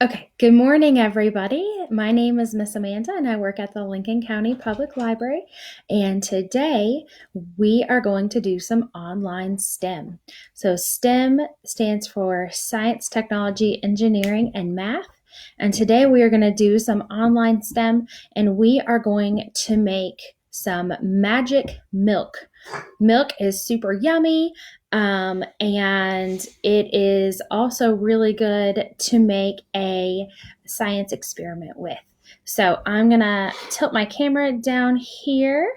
Okay, good morning, everybody. My name is Miss Amanda, and I work at the Lincoln County Public Library. And today we are going to do some online STEM. So, STEM stands for Science, Technology, Engineering, and Math. And today we are going to do some online STEM, and we are going to make some magic milk. Milk is super yummy, and it is also really good to make a science experiment with. So I'm gonna tilt my camera down here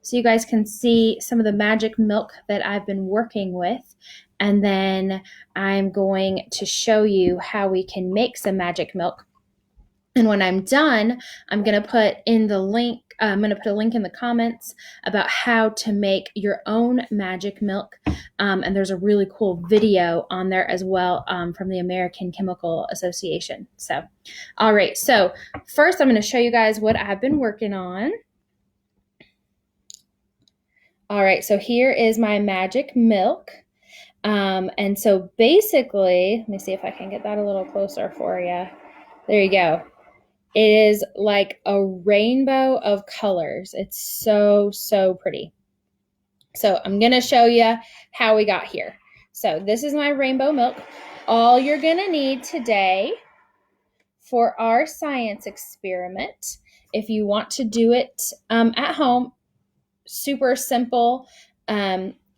so you guys can see some of the magic milk that I've been working with. And then I'm going to show you how we can make some magic milk. And when I'm done, I'm going to put in the link. I'm going to put a link in the comments about how to make your own magic milk. And there's a really cool video on there as well from the American Chemical Association. So, all right. So first, I'm going to show you guys what I've been working on. All right. So here is my magic milk. And so basically, let me see if I can get that a little closer for you. There you go. It is like a rainbow of colors. It's so, so pretty. So I'm going to show you how we got here. So this is my rainbow milk. All you're going to need today for our science experiment, if you want to do it at home, super simple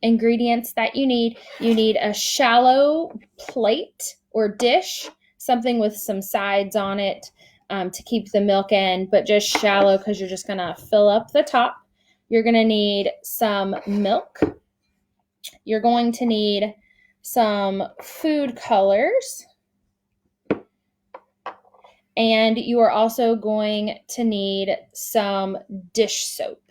ingredients that you need a shallow plate or dish, something with some sides on it to keep the milk in, but just shallow because you're just going to fill up the top. You're going to need some milk. You're going to need some food colors. And you are also going to need some dish soap.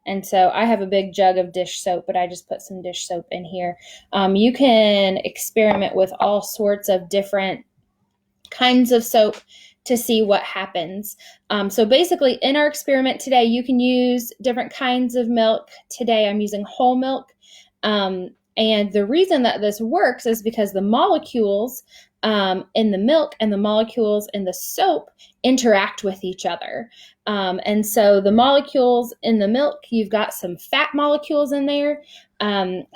And so I have a big jug of dish soap, but I just put some dish soap in here. You can experiment with all sorts of different kinds of soap to see what happens. So basically, in our experiment today, you can use different kinds of milk. Today, I'm using whole milk. And the reason that this works is because the molecules in the milk and the molecules in the soap interact with each other. And so the molecules in the milk, you've got some fat molecules in there.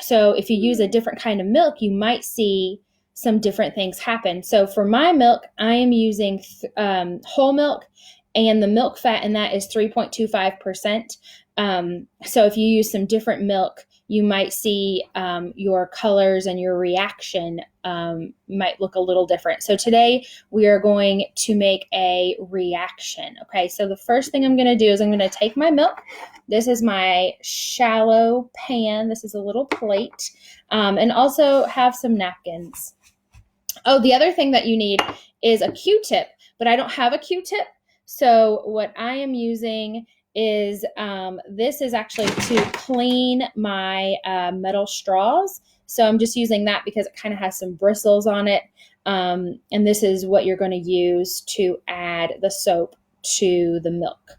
So if you use a different kind of milk, you might see some different things happen. So for my milk, I am using whole milk, and the milk fat in that is 3.25%. So if you use some different milk, you might see your colors and your reaction might look a little different. So today we are going to make a reaction. Okay, so the first thing I'm going to do is I'm going to take my milk. This is my shallow pan. This is a little plate, and also have some napkins. Oh, the other thing that you need is a Q-tip, but I don't have a Q-tip. So what I am using is this is actually to clean my metal straws. So I'm just using that because it kind of has some bristles on it. And this is what you're going to use to add the soap to the milk.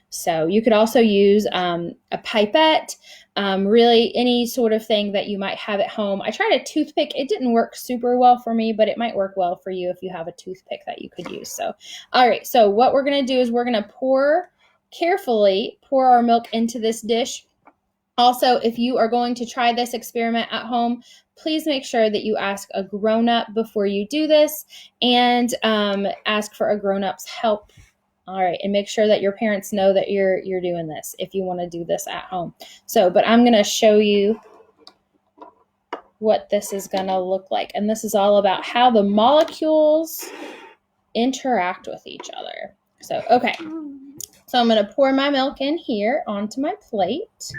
So you could also use a pipette, really any sort of thing that you might have at home. I tried a toothpick. It didn't work super well for me, but it might work well for you if you have a toothpick that you could use. So, all right. So what we're going to do is we're going to carefully pour our milk into this dish. Also, if you are going to try this experiment at home, please make sure that you ask a grown-up before you do this, and ask for a grown-up's help. All right, and make sure that your parents know that you're doing this if you want to do this at home. So, but I'm going to show you what this is going to look like. And this is all about how the molecules interact with each other. So, okay. So I'm going to pour my milk in here onto my plate.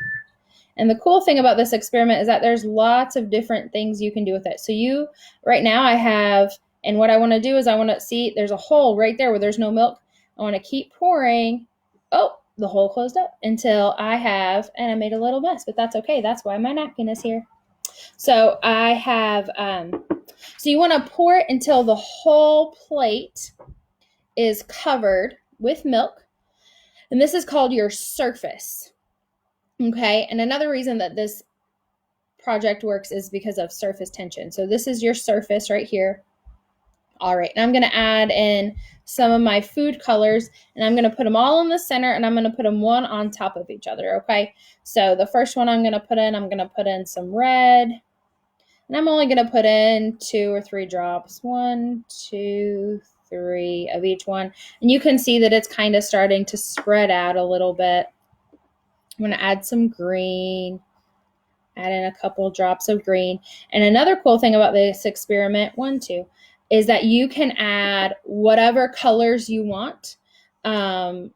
And the cool thing about this experiment is that there's lots of different things you can do with it. So right now I have, and what I want to do is I want to see, there's a hole right there where there's no milk. I want to keep pouring. Oh, the hole closed up until I have, and I made a little mess, but that's okay. That's why my napkin is here. So I have, so you want to pour it until the whole plate is covered with milk. And this is called your surface. Okay, and another reason that this project works is because of surface tension. So this is your surface right here. All right, and I'm going to add in some of my food colors, and I'm going to put them all in the center, and I'm going to put them one on top of each other, okay? So the first one I'm going to put in some red, and I'm only going to put in 2 or 3 drops. 1, 2, 3 of each one. And you can see that it's kind of starting to spread out a little bit. I'm going to add some green. Add in a couple drops of green. And another cool thing about this experiment, 1, 2, is that you can add whatever colors you want.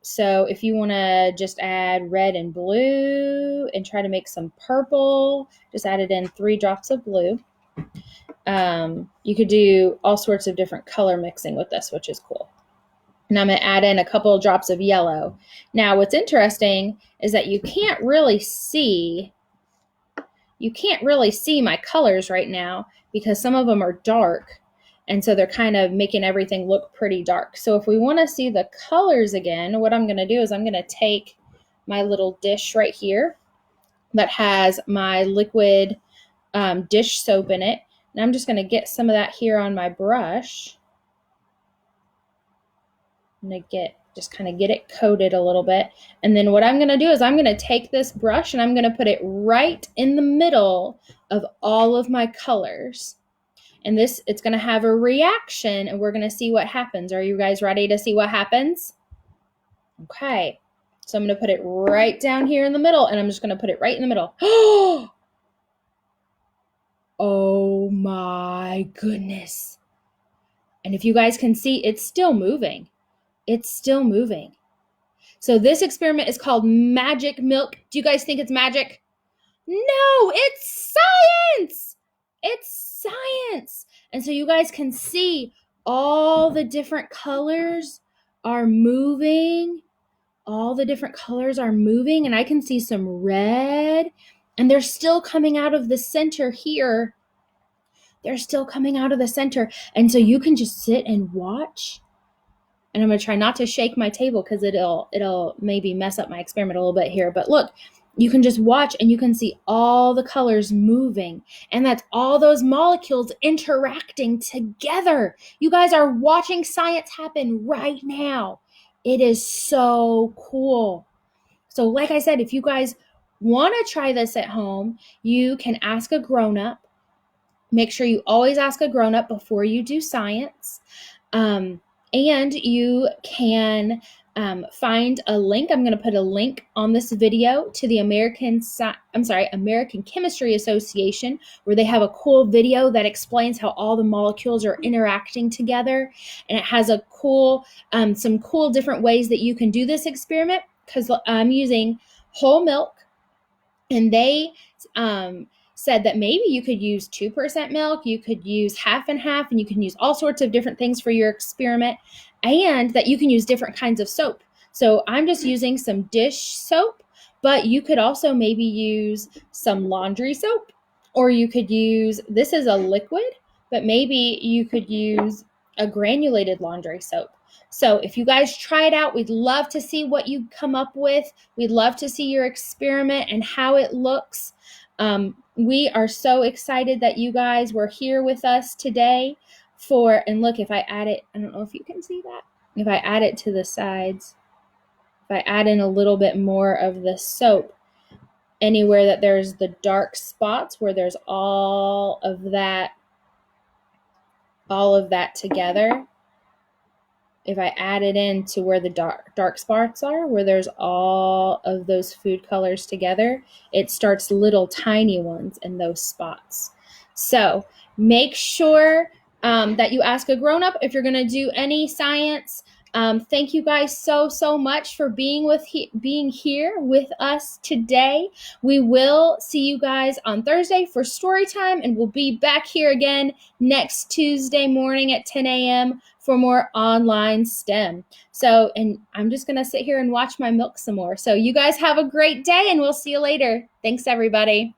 So if you want to just add red and blue and try to make some purple, just added in 3 drops of blue. You could do all sorts of different color mixing with this, which is cool. And I'm going to add in a couple of drops of yellow. Now, what's interesting is that you can't really see my colors right now because some of them are dark. And so they're kind of making everything look pretty dark. So if we want to see the colors again, what I'm going to do is I'm going to take my little dish right here that has my liquid dish soap in it. And I'm just going to get some of that here on my brush. I'm going to just kind of get it coated a little bit. And then what I'm going to do is I'm going to take this brush and I'm going to put it right in the middle of all of my colors. And it's going to have a reaction and we're going to see what happens. Are you guys ready to see what happens? Okay. So I'm going to put it right down here in the middle and I'm just going to put it right in the middle. Oh my goodness. And if you guys can see, it's still moving. It's still moving. So this experiment is called Magic Milk. Do you guys think it's magic? No, it's science. It's science. And so you guys can see all the different colors are moving. All the different colors are moving. And I can see some red. And they're still coming out of the center here. They're still coming out of the center. And so you can just sit and watch. And I'm going to try not to shake my table because it'll maybe mess up my experiment a little bit here. But look, you can just watch and you can see all the colors moving. And that's all those molecules interacting together. You guys are watching science happen right now. It is so cool. So like I said, if you guys want to try this at home, you can ask a grown-up. Make sure you always ask a grown-up before you do science. And you can find a link. I'm going to put a link on this video to the American Chemistry Association, where they have a cool video that explains how all the molecules are interacting together. And it has a cool, some cool different ways that you can do this experiment because I'm using whole milk. And they said that maybe you could use 2% milk, you could use half and half, and you can use all sorts of different things for your experiment, and that you can use different kinds of soap. So I'm just using some dish soap, but you could also maybe use some laundry soap, or you could use, this is a liquid, but maybe you could use a granulated laundry soap. So if you guys try it out, we'd love to see what you come up with. We'd love to see your experiment and how it looks. We are so excited that you guys were here with us today and look, if I add it, I don't know if you can see that. If I add it to the sides, if I add in a little bit more of the soap, anywhere that there's the dark spots where there's all of that together, if I add it in to where the dark spots are, where there's all of those food colors together, it starts little tiny ones in those spots. So make sure that you ask a grown-up if you're going to do any science. Thank you guys so much for being here with us today. We will see you guys on Thursday for story time, and we'll be back here again next Tuesday morning at 10 a.m. for more online STEM. So, and I'm just going to sit here and watch my milk some more. So you guys have a great day, and we'll see you later. Thanks, everybody.